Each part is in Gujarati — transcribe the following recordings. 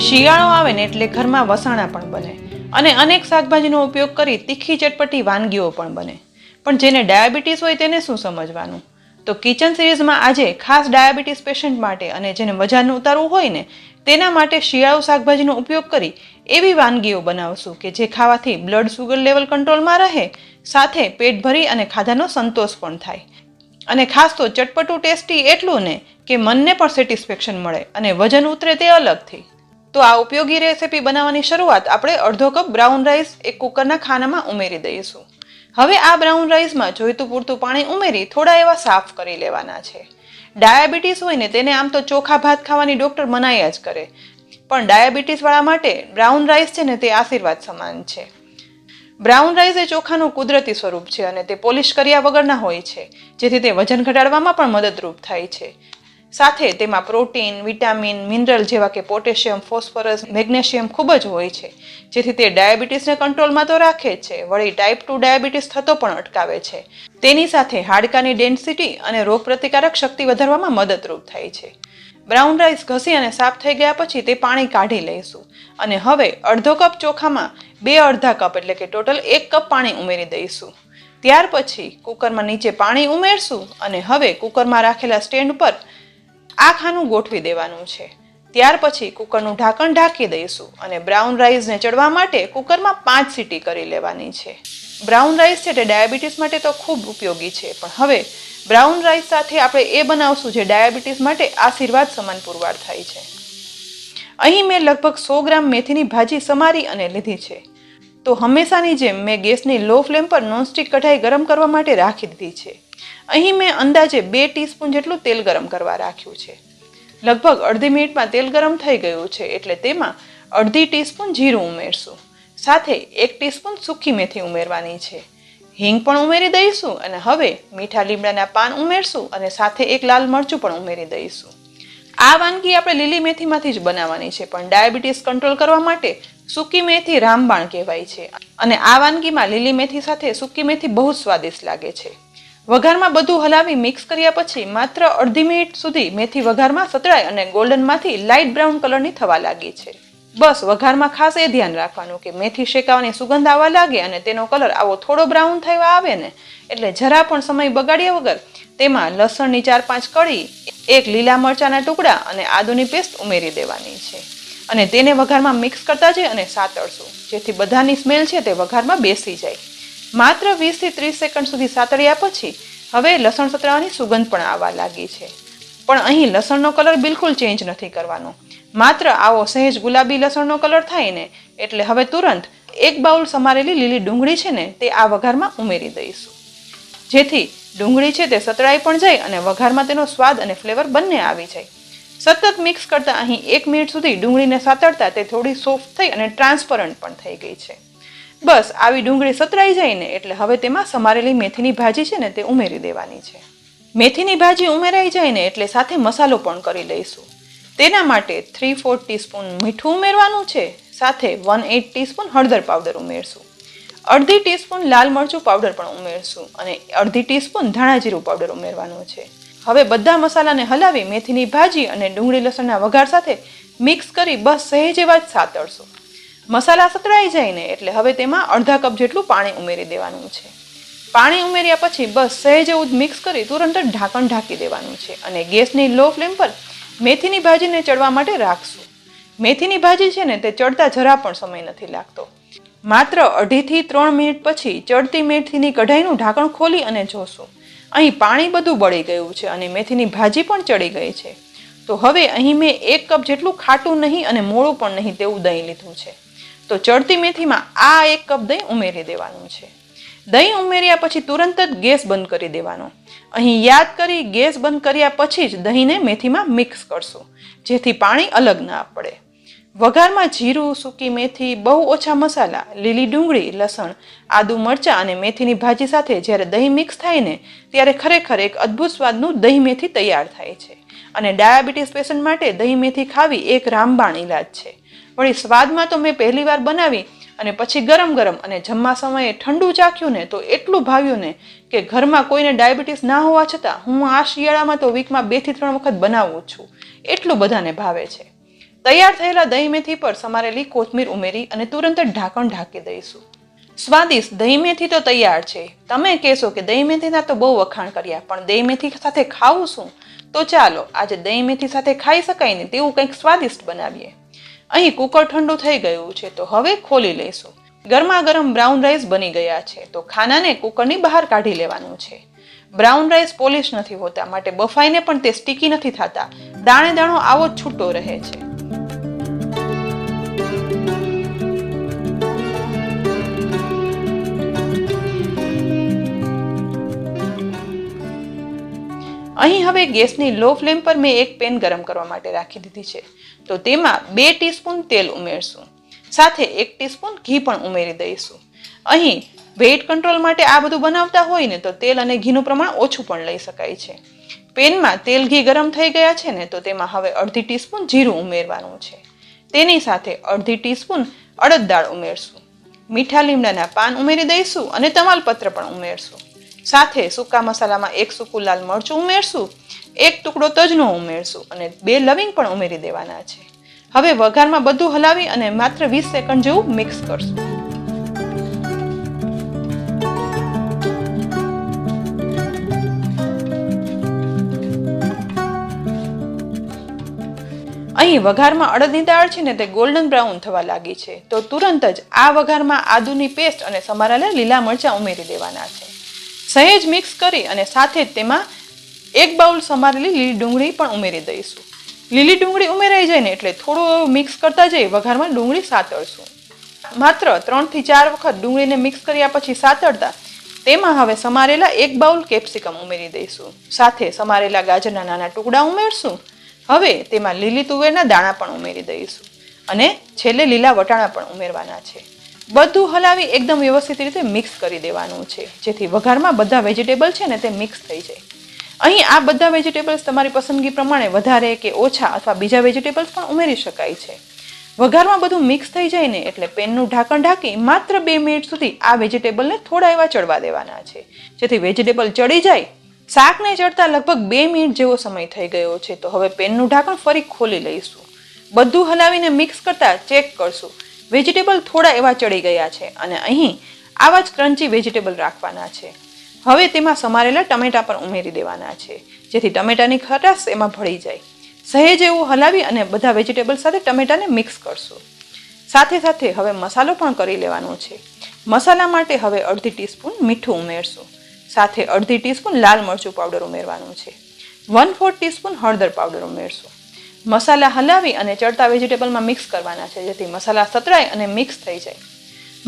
શિયાળો આવે ને એટલે ઘરમાં વસાણા પણ બને અને અનેક શાકભાજીનો ઉપયોગ કરી તીખી ચટપટી વાનગીઓ પણ બને. પણ જેને ડાયાબિટીસ હોય તેને શું સમજવાનું? તો કિચન સિરીઝમાં આજે ખાસ ડાયાબિટીસ પેશન્ટ માટે અને જેને વજન ઉતારવું હોય ને તેના માટે શિયાળુ શાકભાજીનો ઉપયોગ કરી એવી વાનગીઓ બનાવશું કે જે ખાવાથી બ્લડ સુગર લેવલ કંટ્રોલમાં રહે, સાથે પેટ ભરી અને ખાધાનો સંતોષ પણ થાય. અને ખાસ તો ચટપટું ટેસ્ટી એટલું ને કે મનને પણ સેટિસ્ફેક્શન મળે અને વજન ઉતરે તે અલગથી. તો આ ઉપયોગી રેસીપી બનાવવાની શરૂઆત આપણે અડધો કપ બ્રાઉન રાઈસ એક કુકરના ખાનામાં ઉમેરી દઈશું. હવે આ બ્રાઉન રાઈસમાં જોઈતું પૂરતું પાણી ઉમેરી થોડા એવા સાફ કરી લેવાના છે. ડાયાબિટીસ હોય ને તેને આમ તો ચોખા ભાત ખાવાની ડોક્ટર મનાઈ જ કરે, પણ ડાયાબિટીસ વાળા માટે બ્રાઉન રાઈસ છે ને તે આશીર્વાદ સમાન છે. બ્રાઉન રાઈસ એ ચોખાનું કુદરતી સ્વરૂપ છે અને તે પોલિશ કર્યા વગરના હોય છે, જેથી તે વજન ઘટાડવામાં પણ મદદરૂપ થાય છે. સાથે તેમાં પ્રોટીન, વિટામિન, મિનરલ જેવા કે પોટેશિયમ, ફોસ્ફરસ, મેગ્નેશિયમ ખૂબ જ હોય છે, જેથી તે ડાયાબિટીસને કંટ્રોલમાં તો રાખે જ છે, વળી ટાઈપ 2 ડાયાબિટીસ થતો પણ અટકાવે છે. તેની સાથે હાડકાની ડેન્સિટી અને રોગપ્રતિકારક શક્તિ વધારવામાં મદદરૂપ થાય છે. બ્રાઉન રાઈસ ઘસી અને સાફ થઈ ગયા પછી તે પાણી કાઢી લઈશું અને હવે અડધો કપ ચોખામાં 2 અડધા કપ એટલે કે ટોટલ 1 કપ પાણી ઉમેરી દઈશું. ત્યાર પછી કુકરમાં નીચે પાણી ઉમેરશું અને હવે કુકરમાં રાખેલા સ્ટેન્ડ પર આ ખાનું ગોઠવી દેવાનું છે. ત્યાર પછી કુકરનું ઢાંકણ ઢાંકી દઈશું અને બ્રાઉન રાઈસને ચડવા માટે કુકરમાં 5 સીટી કરી લેવાની છે. બ્રાઉન રાઈસ છે તે ડાયાબિટીસ માટે તો ખૂબ ઉપયોગી છે, પણ હવે બ્રાઉન રાઈસ સાથે આપણે એ બનાવશું જે ડાયાબિટીસ માટે આશીર્વાદ સમાન પુરવાર થાય છે. અહીં મેં લગભગ 100 ગ્રામ મેથીની ભાજી સમારી અને લીધી છે. તો હંમેશાની જેમ મેં ગેસની લો ફ્લેમ પર નોનસ્ટિક કઢાઈ ગરમ કરવા માટે રાખી દીધી છે. અહીં મેં અંદાજે 2 ટીસ્પૂન જેટલું તેલ ગરમ કરવા રાખ્યું છે. લગભગ અડધી મિનિટમાં તેલ ગરમ થઈ ગયું છે એટલે તેમાં અડધી ટીસ્પૂન જીરું ઉમેરશું. સાથે 1 ટીસ્પૂન સૂકી મેથી ઉમેરવાની છે. હિંગ પણ ઉમેરી દઈશું અને હવે મીઠા લીમડાના પાન ઉમેરશું અને સાથે 1 લાલ મરચું પણ ઉમેરી દઈશું. આ વાનગી આપણે લીલી મેથીમાંથી જ બનાવવાની છે, પણ ડાયાબિટીસ કંટ્રોલ કરવા માટે સૂકી મેથી રામબાણ કહેવાય છે અને આ વાનગીમાં લીલી મેથી સાથે સૂકી મેથી બહુ સ્વાદિષ્ટ લાગે છે. વઘારમાં બધું હલાવી મિક્સ કર્યા પછી માત્ર અડધી મિનિટ સુધી મેથી વઘારમાં સતળાય અને ગોલ્ડનમાંથી લાઇટ બ્રાઉન કલરની થવા લાગી છે. બસ વઘારમાં ખાસ એ ધ્યાન રાખવાનું કે મેથી શેકાવાની સુગંધ આવવા લાગે અને તેનો કલર આવો થોડો બ્રાઉન થવા આવે ને એટલે જરા પણ સમય બગાડ્યા વગર તેમાં લસણની 4-5 કળી, 1 લીલા મરચાના ટુકડા અને આદુની પેસ્ટ ઉમેરી દેવાની છે અને તેને વઘારમાં મિક્સ કરતા જઈ અને સાતળશું, જેથી બધાની સ્મેલ છે તે વઘારમાં બેસી જાય. માત્ર 20 થી 30 સેકન્ડ સુધી સાતળ્યા પછી હવે લસણ સતળાવાની સુગંધ પણ આવવા લાગી છે. પણ અહીં લસણનો કલર બિલકુલ ચેન્જ નથી કરવાનો, માત્ર આવો સહેજ ગુલાબી લસણનો કલર થાય ને એટલે હવે તુરંત 1 બાઉલ સમારેલી લીલી ડુંગળી છે ને તે આ વઘારમાં ઉમેરી દઈશું, જેથી ડુંગળી છે તે સતળાઈ પણ જાય અને વઘારમાં તેનો સ્વાદ અને ફ્લેવર બંને આવી જાય. સતત મિક્સ કરતા અહીં 1 મિનિટ સુધી ડુંગળીને સાતળતા તે થોડી સોફ્ટ થઈ અને ટ્રાન્સપરન્ટ પણ થઈ ગઈ છે. બસ આવી ડુંગળી સતરાઈ જાય ને એટલે હવે તેમાં સમારેલી મેથીની ભાજી છે ને તે ઉમેરી દેવાની છે. મેથીની ભાજી ઉમેરાઈ જાય ને એટલે સાથે મસાલો પણ કરી લઈશું. તેના માટે 3/4 ટીસ્પૂન મીઠું ઉમેરવાનું છે, સાથે 1/8 ટીસ્પૂન હળદર પાવડર ઉમેરશું, અડધી ટીસ્પૂન લાલ મરચું પાવડર પણ ઉમેરશું અને અડધી ટીસ્પૂન ધાણા જીરું પાવડર ઉમેરવાનું છે. હવે બધા મસાલાને હલાવી મેથીની ભાજી અને ડુંગળી લસણના વઘાર સાથે મિક્સ કરી બસ સહેજ એવા જ સાતળશું. મસાલા સતળાઈ જાય ને એટલે હવે તેમાં અડધા કપ જેટલું પાણી ઉમેરી દેવાનું છે. પાણી ઉમેર્યા પછી બસ સહેજ એવું જ મિક્સ કરી તુરંત જ ઢાંકણ ઢાંકી દેવાનું છે અને ગેસની લો ફ્લેમ પર મેથીની ભાજીને ચડવા માટે રાખશું. મેથીની ભાજી છે ને તે ચડતા જરા પણ સમય નથી લાગતો. માત્ર 2.5 થી 3 મિનિટ પછી ચડતી મેથીની કઢાઈનું ઢાંકણ ખોલી અને જોશું. અહીં પાણી બધું બળી ગયું છે અને મેથીની ભાજી પણ ચડી ગઈ છે. તો હવે અહીં મેં 1 કપ જેટલું ખાટું નહીં અને મોળું પણ નહીં તેવું દહીં લીધું છે. તો ચડતી મેથીમાં આ 1 કપ દહીં ઉમેરી દેવાનું છે. દહીં ઉમેર્યા પછી તુરંત જ ગેસ બંધ કરી દેવાનો. અહીં યાદ કરી ગેસ બંધ કર્યા પછી જ દહીંને મેથીમાં મિક્સ કરશું, જેથી પાણી અલગ ના પડે. વઘારમાં જીરું, સૂકી મેથી, બહુ ઓછા મસાલા, લીલી ડુંગળી, લસણ, આદુ, મરચાં અને મેથીની ભાજી સાથે જ્યારે દહીં મિક્સ થાય ને ત્યારે ખરેખર એક અદ્ભુત સ્વાદનું દહીં મેથી તૈયાર થાય છે અને ડાયાબિટીસ પેશન્ટ માટે દહીં મેથી ખાવી એક રામબાણ ઈલાજ છે. વળી સ્વાદમાં તો મેં પહેલી વાર બનાવી અને પછી ગરમ ગરમ અને જમવા સમયે ઠંડુ ચાખ્યું ને તો એટલું ભાવ્યું ને કે ઘરમાં કોઈને ડાયાબિટીસ ના હોવા છતાં હું આ શિયાળામાં તો વીકમાં 2 થી 3 વખત બનાવું છું, એટલું બધાને ભાવે છે. તૈયાર થયેલા દહીં મેથી પર સમારેલી કોથમીર ઉમેરી અને તુરંત જ ઢાંકણ ઢાંકી દઈશું. સ્વાદિષ્ટ દહીં મેથી તો તૈયાર છે. તમે કહેશો કે દહીં મેથીના તો બહુ વખાણ કર્યા, પણ દહીં મેથી સાથે ખાવું શું? તો ચાલો આજે દહીં મેથી સાથે ખાઈ શકાય ને તેવું કંઈક સ્વાદિષ્ટ બનાવીએ. અહીં કુકર ઠંડુ થઈ ગયું છે, તો હવે ખોલી લઈશું. ગરમા ગરમ બ્રાઉન રાઈસ બની ગયા છે, તો ખાનાને કુકરની બહાર કાઢી લેવાનું છે. બ્રાઉન રાઈસ પોલિશ નથી હોતા, માટે બફાઈને પણ તે સ્ટીકી નથી થતા. દાણે દાણો આવો જ છૂટો રહે છે. અહીં હવે ગેસની લો ફ્લેમ પર મેં એક પેન ગરમ કરવા માટે રાખી દીધી છે. તો તેમાં 2 ટીસ્પૂન તેલ ઉમેરશું. સાથે 1 ટીસ્પૂન ઘી પણ ઉમેરી દઈશું. અહીં વેઇટ કંટ્રોલ માટે આ બધું બનાવતા હોય ને તો તેલ અને ઘીનું પ્રમાણ ઓછું પણ લઈ શકાય છે. પેનમાં તેલ ઘી ગરમ થઈ ગયા છે ને તો તેમાં હવે અડધી ટીસ્પૂન જીરું ઉમેરવાનું છે. તેની સાથે અડધી ટીસ્પૂન અડદ દાળ ઉમેરશું. મીઠા લીમડાના પાન ઉમેરી દઈશું અને તમાલપત્ર પણ ઉમેરશું. સાથે સૂકા મસાલામાં 1 સૂકું લાલ મરચું ઉમેરશું, 1 ટુકડો તજનો ઉમેરશું અને 2 લવિંગ પણ ઉમેરી દેવાના છે. હવે વઘારમાં બધું હલાવી અને માત્ર 20 સેકન્ડ જેવું મિક્સ કરશું. અહીં વઘારમાં અડદની દાળ છે ને તે ગોલ્ડન બ્રાઉન થવા લાગી છે, તો તુરંત જ આ વઘારમાં આદુની પેસ્ટ અને સમારેલા લીલા મરચાં ઉમેરી દેવાના છે. સહેજ મિક્સ કરી અને સાથે જ તેમાં 1 બાઉલ સમારેલી લીલી ડુંગળી પણ ઉમેરી દઈશું. લીલી ડુંગળી ઉમેરાઈ જાય ને એટલે થોડું મિક્સ કરતા જઈ વઘારમાં ડુંગળી સાતળશું. માત્ર 3 થી 4 વખત ડુંગળીને મિક્સ કર્યા પછી સાતળતા તેમાં હવે સમારેલા 1 બાઉલ કેપ્સિકમ ઉમેરી દઈશું. સાથે સમારેલા ગાજરના નાના ટુકડા ઉમેરશું. હવે તેમાં લીલી તુવેરના દાણા પણ ઉમેરી દઈશું અને છેલ્લે લીલા વટાણા પણ ઉમેરવાના છે. બધું હલાવી એકદમ વ્યવસ્થિત રીતે મિક્સ કરી દેવાનું છે, જેથી વઘારમાં બધા વેજીટેબલ છે ને તે મિક્સ થઈ જાય. અહીં આ બધા વેજીટેબલ્સ તમારી પસંદગી પ્રમાણે વધારે કે ઓછા અથવા બીજા વેજીટેબલ્સ પણ ઉમેરી શકાય છે. વઘારમાં બધું મિક્સ થઈ જાય ને એટલે પેનનું ઢાંકણ ઢાંકી માત્ર 2 મિનિટ સુધી આ વેજીટેબલને થોડા એવા ચડવા દેવાના છે, જેથી વેજીટેબલ ચડી જાય. શાકને ચડતા લગભગ 2 મિનિટ જેવો સમય થઈ ગયો છે, તો હવે પેનનું ઢાંકણ ફરી ખોલી લઈશું. બધું હલાવીને મિક્સ કરતા ચેક કરશું. વેજીટેબલ થોડા એવા ચડી ગયા છે અને અહીં આવા જ ક્રન્ચી વેજીટેબલ રાખવાના છે. હવે તેમાં સમારેલા ટમેટા પણ ઉમેરી દેવાના છે, જેથી ટમેટાની ખટાશ એમાં ભળી જાય. સહેજ એવું હલાવી અને બધા વેજીટેબલ સાથે ટમેટાને મિક્સ કરશું. સાથે સાથે હવે મસાલો પણ કરી લેવાનો છે. મસાલા માટે હવે અડધી ટીસ્પૂન મીઠું ઉમેરશું. સાથે અડધી ટીસ્પૂન લાલ મરચું પાવડર ઉમેરવાનું છે. 1/4 ટીસ્પૂન હળદર પાવડર ઉમેરશું. મસાલા હલાવી અને ચડતા વેજીટેબલમાં મિક્સ કરવાના છે, જેથી મસાલા સતળાય અને મિક્સ થઈ જાય.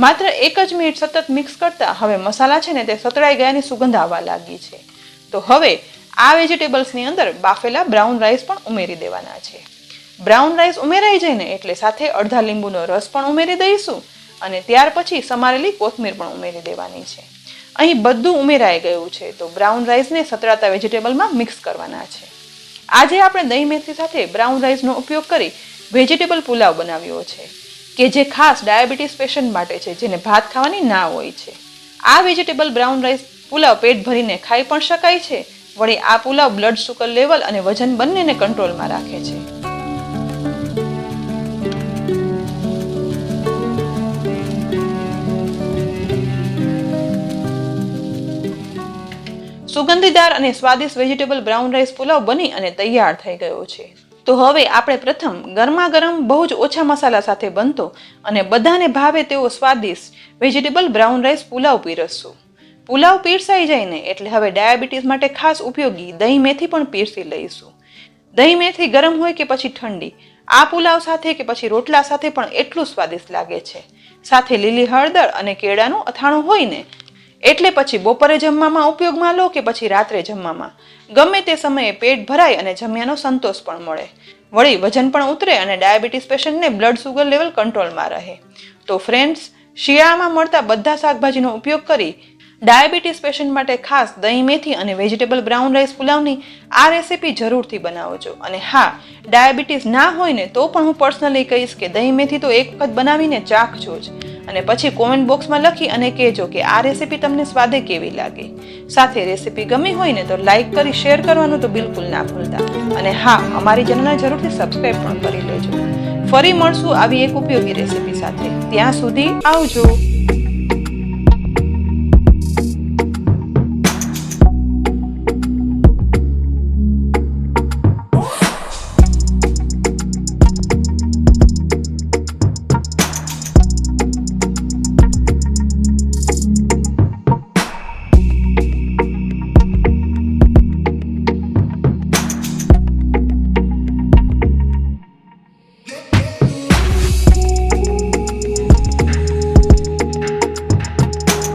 માત્ર 1 જ મિનિટ સતત મિક્સ કરતા હવે મસાલા છે ને તે સતળાઈ ગયાની સુગંધ આવવા લાગી છે. તો હવે આ વેજીટેબલ્સની અંદર બાફેલા બ્રાઉન રાઈસ પણ ઉમેરી દેવાના છે. બ્રાઉન રાઈસ ઉમેરાઈ જાય ને એટલે સાથે અડધા લીંબુનો રસ પણ ઉમેરી દઈશું અને ત્યાર પછી સમારેલી કોથમીર પણ ઉમેરી દેવાની છે. અહીં બધું ઉમેરાઈ ગયું છે, તો બ્રાઉન રાઈસને સતળાતા વેજીટેબલમાં મિક્સ કરવાના છે. આજે આપણે દહીં મેથી સાથે બ્રાઉન રાઈસનો ઉપયોગ કરી વેજીટેબલ પુલાવ બનાવ્યો છે, કે જે ખાસ ડાયાબિટીસ પેશન્ટ માટે છે, જેને ભાત ખાવાની ના હોય છે. આ વેજીટેબલ બ્રાઉન રાઈસ પુલાવ પેટ ભરીને ખાઈ પણ શકાય છે. વળી આ પુલાવ બ્લડ શુગર લેવલ અને વજન બંનેને કંટ્રોલમાં રાખે છે. સુગંધીદાર અને સ્વાદિષ્ટ વેજીટેબલ બ્રાઉન રાઈસ પુલાવ બની અને તૈયાર થઈ ગયો છે. તો હવે આપણે પ્રથમ ગરમા ગરમ બહુ જ ઓછા મસાલા સાથે બનતો અને બધાને ભાવે તેવો સ્વાદિષ્ટ વેજીટેબલ બ્રાઉન રાઈસ પુલાવ પીરસશું. પુલાવ પીરસાઈ જાય ને એટલે હવે ડાયાબિટીસ માટે ખાસ ઉપયોગી દહીં મેથી પણ પીરસી લઈશું. દહીં મેથી ગરમ હોય કે પછી ઠંડી, આ પુલાવ સાથે કે પછી રોટલા સાથે પણ એટલું સ્વાદિષ્ટ લાગે છે. સાથે લીલી હળદર અને કેળાનું અથાણું હોય ને એટલે પછી બપોરે જમવામાં ઉપયોગમાં લો કે પછી રાત્રે જમવામાં, ગમે તે સમયે પેટ ભરાય અને જમ્યાનો સંતોષ પણ મળે. વળી વજન પણ ઉતરે અને ડાયાબિટીસ પેશન્ટને બ્લડ શુગર લેવલ કંટ્રોલમાં રહે. તો ફ્રેન્ડ્સ, શિયાળામાં મળતા બધા શાકભાજીનો ઉપયોગ કરી ડાયાબિટીસ પેશન્ટ માટે ખાસ દહીં મેથી અને વેજીટેબલ બ્રાઉન રાઈસ પુલાવની આ રેસીપી જરૂરથી બનાવજો. અને હા, ડાયાબિટીસ ના હોય ને તો પણ હું પર્સનલી કહીશ કે દહીં મેથી તો એક વખત બનાવીને ચાખજો જ, અને પછી કોમેન્ટ બોક્સમાં લખી અને કહેજો કે આ રેસીપી તમને સ્વાદે કેવી લાગે. સાથે રેસીપી ગમી હોય ને તો લાઈક કરી શેર કરવાનું તો બિલકુલ ના ભૂલતા. અને હા, અમારી ચેનલને જરૂરથી સબસ્ક્રાઈબ પણ કરી લેજો. ફરી મળશું આવી એક ઉપયોગી રેસીપી સાથે. ત્યાં સુધી આવજો.